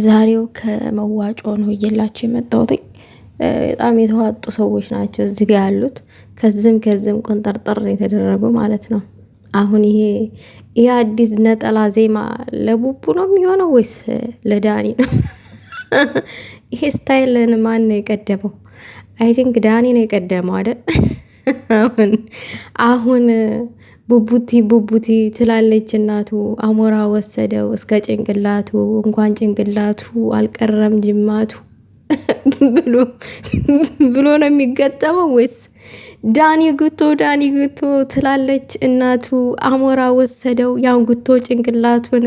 ዛሬው ከመዋጮ ነው እየላችሁ የመጣሁት። በጣም የተዋጡ ሰዎች ናቸው እዚህ ጋር ያሉት። ከዝም ቆንጠርጠር የተደረጉ ማለት ነው። አሁን ይሄ አዲስ ነጠላ ዜማ ለቡቡ ነው የሚሆነው ወይስ ለዳኒ ነው? ይሄ ስታይልን ማን ነው የቀደመው? አይ ቲንክ ዳኒ ነው የቀደመው አይደል? አሁን ቡቡቲ ትላለች እናቱ። አሞራ ወሰደው እስከ ጭንቅላቱ፣ እንኳን ጭንቅላቱ አልቀረም ጅማቱ ብሎ ነው የሚገጠመው ወይስ ዳኒ ጉቶ ትላለች እናቱ። አሞራ ወሰደው ያን ጉቶ ጭንቅላቱን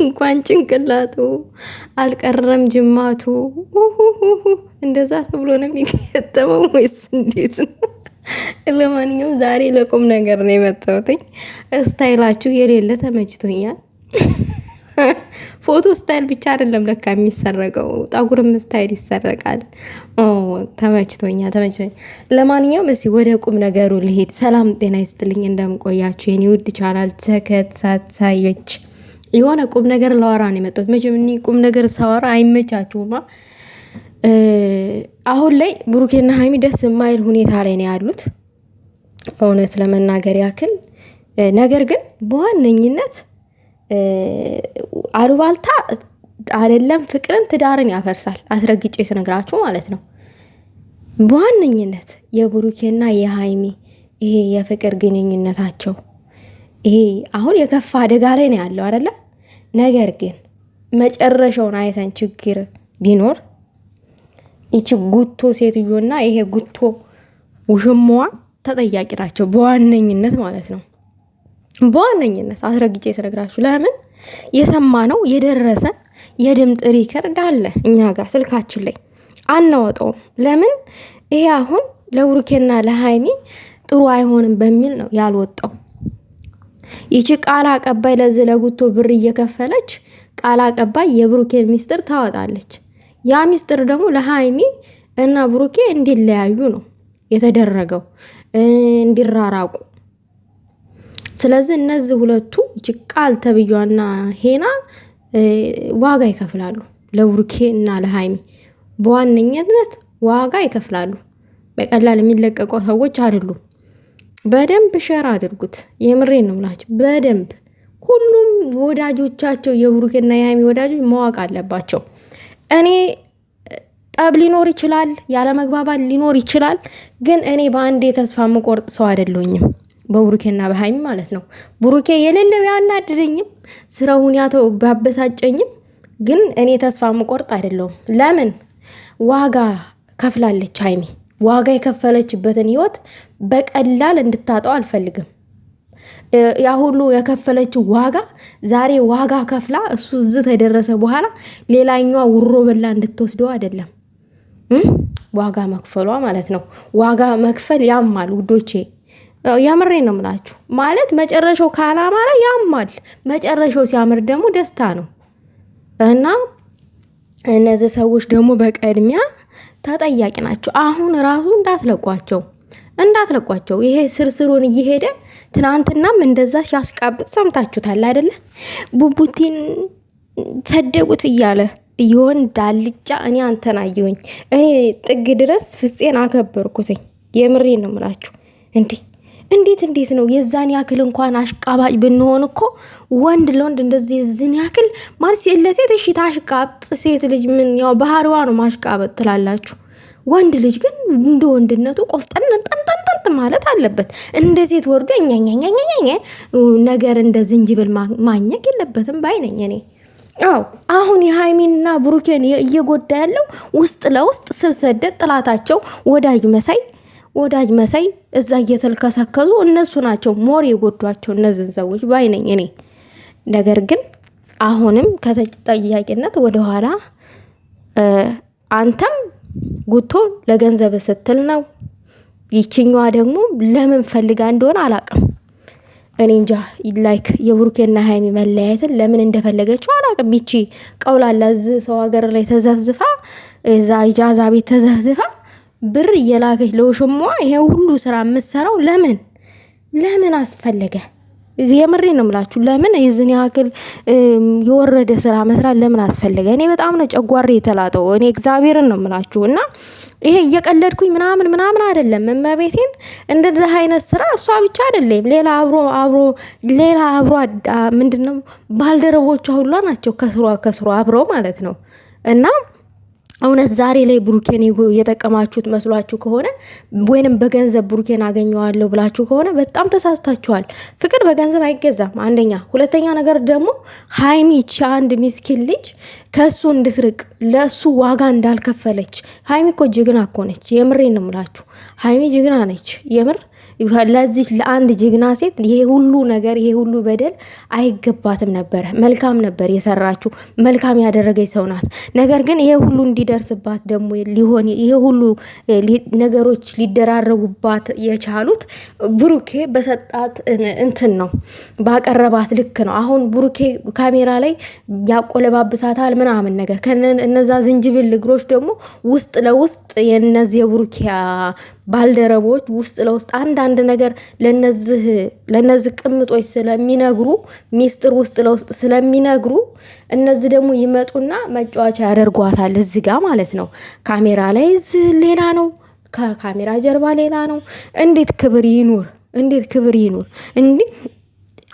እንኳን ጭንቅላቱ አልቀረም ጅማቱ። እንደዛ ተብሎ ነው የሚገጠመው ወይስ እንዴት ነው? ለማንኛውም ዛሬ ለቁም ነገር ነው የመጣሁት። ስታይላችሁ የሌለ ተመችቶኛል። ፎቶ ስታይል ብቻ አይደለም ለካ የሚሰረቀው፣ ጠጉርም ስታይል ይሰረቃል። ተመችቶኛል። ለማንኛውም እስኪ ወደ ቁም ነገሩ ልሄድ። ሰላም ጤና ይስጥልኝ፣ እንደምቆያችሁ የኔ ውድ ቻናል ተከታታዮች። የሆነ ቁም ነገር ለዋራ ነው የመጣሁት። መቼም እኔ ቁም ነገር ሳወራ አይመቻችሁማ። አሁን ላይ ብሩኬና ሀይሚ ደስ የማይል ሁኔታ ላይ ነው ያሉት፣ እውነት ለመናገር ያክል። ነገር ግን በዋነኝነት አሉባልታ አይደለም ፍቅርን ትዳርን ያፈርሳል። አስረግጬ ስነግራችሁ ማለት ነው። በዋነኝነት የብሩኬና የሀይሚ ይሄ የፍቅር ግንኙነታቸው ይሄ አሁን የከፋ አደጋ ላይ ነው ያለው አይደለ? ነገር ግን መጨረሻውን አይተን ችግር ቢኖር ይቺ ጉቶ ሴትዮና ይሄ ጉቶ ውሽማዋ ተጠያቂ ናቸው በዋነኝነት ማለት ነው። በዋነኝነት አስረግጬ ስነግራችሁ፣ ለምን የሰማነው የደረሰን የድምፅ ሪከርድ አለ እኛ ጋር ስልካችን ላይ አናወጣውም። ለምን ይሄ አሁን ለብሩኬና ለሀይሚ ጥሩ አይሆንም በሚል ነው ያልወጣው። ይቺ ቃል አቀባይ ለዚህ ለጉቶ ብር እየከፈለች ቃል አቀባይ የብሩኬን ሚስጥር ታወጣለች። ያ ሚስጥር ደግሞ ለሀይሚ እና ብሩኬ እንዲለያዩ ነው የተደረገው፣ እንዲራራቁ። ስለዚህ እነዚህ ሁለቱ ቃል ተብያና ሄና ዋጋ ይከፍላሉ። ለብሩኬ እና ለሀይሚ በዋነኝነት ዋጋ ይከፍላሉ። በቀላል የሚለቀቁ ሰዎች አይደሉም። በደንብ ሸር አድርጉት። የምሬን ነው የምላችሁ። በደንብ ሁሉም ወዳጆቻቸው የብሩኬና የሀይሚ ወዳጆች ማወቅ አለባቸው። እኔ ጠብ ሊኖር ይችላል፣ ያለመግባባት ሊኖር ይችላል። ግን እኔ በአንዴ ተስፋ የምቆርጥ ሰው አይደለሁኝም፣ በብሩኬና በሀይሚ ማለት ነው። ብሩኬ የሌለው ያናድደኝም፣ ስራውን ያተው ባበሳጨኝም፣ ግን እኔ ተስፋ የምቆርጥ አይደለሁም። ለምን ዋጋ ከፍላለች ሀይሚ። ዋጋ የከፈለችበትን ህይወት በቀላል እንድታጣው አልፈልግም። ያ ሁሉ የከፈለችው ዋጋ ዛሬ ዋጋ ከፍላ እሱ እዚህ ተደረሰ በኋላ ሌላኛዋ ውሮ በላ እንድትወስደው አይደለም። ዋጋ መክፈሏ ማለት ነው። ዋጋ መክፈል ያማል ውዶቼ፣ ያምሬ ነው የምላችሁ። ማለት መጨረሻው ካላማረ ያማል፣ መጨረሻው ሲያምር ደግሞ ደስታ ነው። እና እነዚህ ሰዎች ደግሞ በቀድሚያ ተጠያቂ ናቸው። አሁን ራሱ እንዳትለቋቸው። ይሄ ስርስሩን እየሄደ ትናንትናም እንደዛ ሲያስቃብጥ ሰምታችሁታል አይደለ? ቡቡቲን ሰደጉት እያለ የወንድ አልጫ። እኔ አንተን አየሁኝ። እኔ ጥግ ድረስ ፍፄን አከበርኩትኝ። የምሬን ነው የምላችሁ። እንዴት ነው የዛን ያክል እንኳን አሽቃባጭ ብንሆን እኮ ወንድ ለወንድ እንደዚህ የዝን ያክል ማለት ሴት ለሴት እሺ ታሽቃብጥ። ሴት ልጅ ምን ያው ባህሪዋ ነው ማሽቃበጥ ትላላችሁ። ወንድ ልጅ ግን እንደ ወንድነቱ ቆፍጠን ጠንጠንጠን ማለት አለበት። እንደ ሴት ወርዶ ኛኛኛኛኛ ነገር እንደ ዝንጅብል ማኘክ የለበትም ባይነኝ እኔ። አሁን የሃይሚንና ብሩኬን እየጎዳ ያለው ውስጥ ለውስጥ ስር ሰደድ ጥላታቸው ወዳጅ መሳይ እዛ እየተልከሰከዙ እነሱ ናቸው ሞር የጎዷቸው እነዚህን ሰዎች ባይነኝ እኔ። ነገር ግን አሁንም ከተጠያቂነት ወደኋላ አንተም ጉቶ ለገንዘብ ስትል ነው። ይችኛዋ ደግሞ ለምን ፈልጋ እንደሆነ አላቅም። እኔ እንጃ። ላይክ የብሩኬና ሃይሚ መለያየትን ለምን እንደፈለገችው አላቅም። ይቺ ቀውላላ እዚህ ሰው ሀገር ላይ ተዘፍዝፋ እዛ ኢጃዛ ቤት ተዘፍዝፋ ብር እየላከች ለውሽሟ ይሄ ሁሉ ስራ የምትሰራው ለምን አስፈለገ? የምሬ ነው የምላችሁ። ለምን የዝን ያክል የወረደ ስራ መስራት ለምን አስፈለገ? እኔ በጣም ነው ጨጓሬ የተላጠው። እኔ እግዚአብሔርን ነው የምላችሁ። እና ይሄ እየቀለድኩኝ ምናምን አይደለም። እመቤቴን እንደዚህ አይነት ስራ እሷ ብቻ አይደለም፣ ሌላ አብሮ ምንድነው ባልደረቦቿ ሁላ ናቸው ከስሯ አብረው ማለት ነው። እና እውነት ዛሬ ላይ ብሩኬን የጠቀማችሁት መስሏችሁ ከሆነ ወይንም በገንዘብ ብሩኬን አገኘዋለሁ ብላችሁ ከሆነ በጣም ተሳስታችኋል። ፍቅር በገንዘብ አይገዛም፣ አንደኛ። ሁለተኛ ነገር ደግሞ ሀይሚች አንድ ሚስኪን ልጅ ከሱ እንድትርቅ ለሱ ዋጋ እንዳልከፈለች። ሀይሚ እኮ ጀግና እኮ ነች። የምሬን ነው የምላችሁ። ሀይሚ ጀግና ነች የምር። ለዚህ ለአንድ ጀግና ሴት ይሄ ሁሉ ነገር ይሄ ሁሉ በደል አይገባትም ነበረ። መልካም ነበር የሰራችው፣ መልካም ያደረገች ሰው ናት። ነገር ግን ይሄ ሁሉ እንዲደርስባት ደግሞ ሊሆን ይሄ ሁሉ ነገሮች ሊደራረቡባት የቻሉት ብሩኬ በሰጣት እንትን ነው፣ ባቀረባት ልክ ነው። አሁን ብሩኬ ካሜራ ላይ ያቆለባብሳታል ምናምን ነገር እነዛ ዝንጅብል እግሮች ደግሞ ውስጥ ለውስጥ የነዚህ የብሩኬ ባልደረቦች ውስጥ ለውስጥ አንዳንድ ነገር ለነዚህ ቅምጦች ስለሚነግሩ ሚስጥር ውስጥ ለውስጥ ስለሚነግሩ እነዚህ ደግሞ ይመጡና መጫወቻ ያደርጓታል። እዚህ ጋር ማለት ነው። ካሜራ ላይ ሌላ ነው፣ ከካሜራ ጀርባ ሌላ ነው። እንዴት ክብር ይኑር? እንዴት ክብር ይኑር? እንዲህ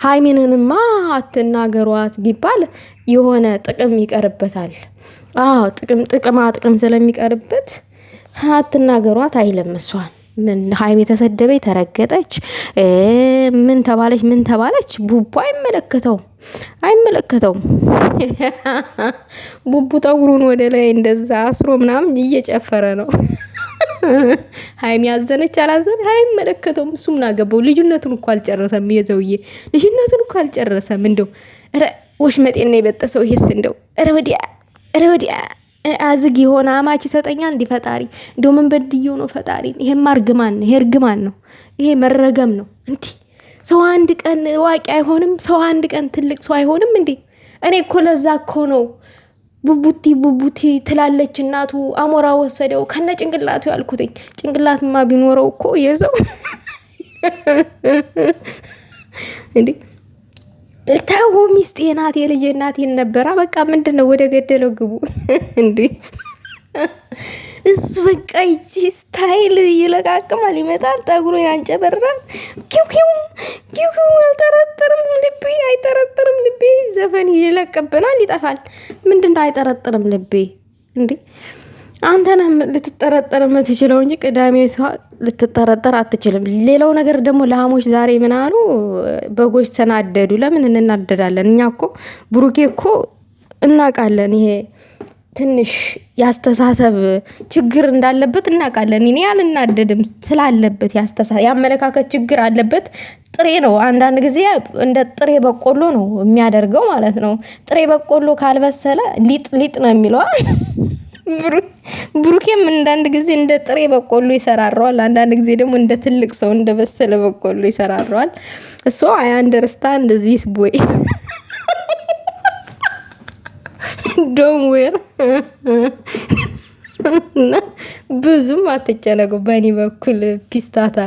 ሀይሚንንማ አትናገሯት ቢባል የሆነ ጥቅም ይቀርበታል። አዎ ጥቅም ስለሚቀርበት አትናገሯት አይልም። እሷ ምን ሀይሚ ተሰደበች፣ ተረገጠች፣ ምን ተባለች ቡቡ አይመለከተውም። ቡቡ ጠጉሩን ወደ ላይ እንደዛ አስሮ ምናምን እየጨፈረ ነው። ሀይሚ ያዘነች አላዘነ አይመለከተውም። እሱ ምን አገባው? ልጅነቱን እኮ አልጨረሰም። የዘውዬ ልጅነቱን እኮ አልጨረሰም። እንደው ወሽመጤና የበጠሰው ይሄስ እንደው ረወዲያ አዝግ የሆነ አማች ይሰጠኛል እንዲ ፈጣሪ። እንደው ምን በድየው ነው ፈጣሪ? ይሄማ እርግማን ነው። ይሄ እርግማን ነው። ይሄ መረገም ነው። እንዲ ሰው አንድ ቀን ዋቂ አይሆንም። ሰው አንድ ቀን ትልቅ ሰው አይሆንም እንዴ? እኔ እኮ ለዛ እኮ ነው ቡቡቲ ትላለች እናቱ አሞራ ወሰደው ከነ ጭንቅላቱ ያልኩትኝ። ጭንቅላትማ ቢኖረው እኮ የሰው እንዴ ተው ሚስቴ ናት የልጄ ናት ነበራ። በቃ ምንድነው ወደ ገደለው ግቡ እንዴ! እሱ በቃ ይቺ ስታይል ይለቃቅማል፣ ይመጣል፣ ጠጉሩ ያንጨበራል። ኪው አይጠረጥርም ልቤ ዘፈን ይለቅብናል፣ ይጠፋል። ምንድነው አይጠረጥርም ልቤ እንዴ? አንተ ነህ ልትጠረጠር የምትችለው እንጂ ቅዳሜ ልትጠረጠር አትችልም። ሌላው ነገር ደግሞ ላሞች ዛሬ ምን አሉ? በጎች ተናደዱ። ለምን እንናደዳለን? እኛ እኮ ብሩኬ እኮ እናውቃለን። ይሄ ትንሽ ያስተሳሰብ ችግር እንዳለበት እናውቃለን። እኔ አልናደድም ስላለበት ያመለካከት ችግር አለበት። ጥሬ ነው። አንዳንድ ጊዜ እንደ ጥሬ በቆሎ ነው የሚያደርገው ማለት ነው። ጥሬ በቆሎ ካልበሰለ ሊጥ ነው የሚለው። ብሩኬም አንዳንድ ጊዜ እንደ ጥሬ በቆሎ ይሰራረዋል፣ አንዳንድ ጊዜ ደግሞ እንደ ትልቅ ሰው እንደ በሰለ በቆሎ ይሰራረዋል። እሱ አይ አንደርስታንድ ዚስ ቦይ ዶንት ዌር እና ብዙም አትጨነቁ በእኔ በኩል ፒስታታ።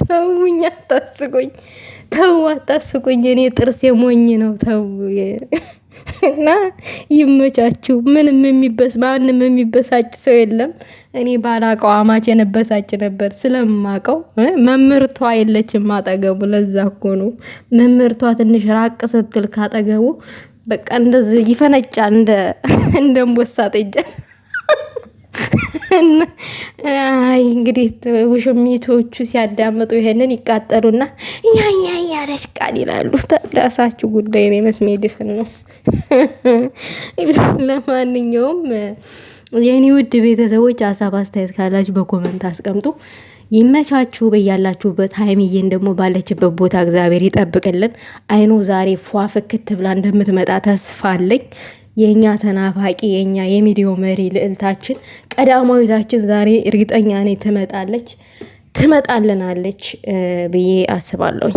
ተውኝ አታስቆኝ። ተው አታስቆኝ። እኔ ጥርስ የሞኝ ነው። ተው እና ይመቻችሁ። ማንም የሚበሳጭ ሰው የለም። እኔ ባላቀው አማች የነበሳጭ ነበር ስለማቀው። መምህርቷ የለችም አጠገቡ። ለዛ እኮ ነው መምህርቷ ትንሽ ራቅ ስትል ካጠገቡ በቃ እንደዚህ ይፈነጫል እንደ አንበሳ ጥጃ። አይ እንግዲህ ውሽሚቶቹ ሲያዳምጡ ይሄንን ይቃጠሉና ያ ያለሽ ቃል ይላሉ። ራሳችሁ ጉዳይ ነው። መስሜ ድፍን ነው። ለማንኛውም የኔ ውድ ቤተሰቦች ሀሳብ አስተያየት ካላችሁ በኮመንት አስቀምጡ። ይመቻችሁ በያላችሁበት። ሀይሚዬን ደግሞ ባለችበት ቦታ እግዚአብሔር ይጠብቅልን። አይኖ ዛሬ ፏ ፍክት ብላ እንደምትመጣ ተስፋ አለኝ። የኛ ተናፋቂ የኛ የሚዲያው መሪ ልዕልታችን ቀዳማዊታችን ዛሬ እርግጠኛ ነኝ ትመጣለች፣ ትመጣልናለች ብዬ አስባለሁ።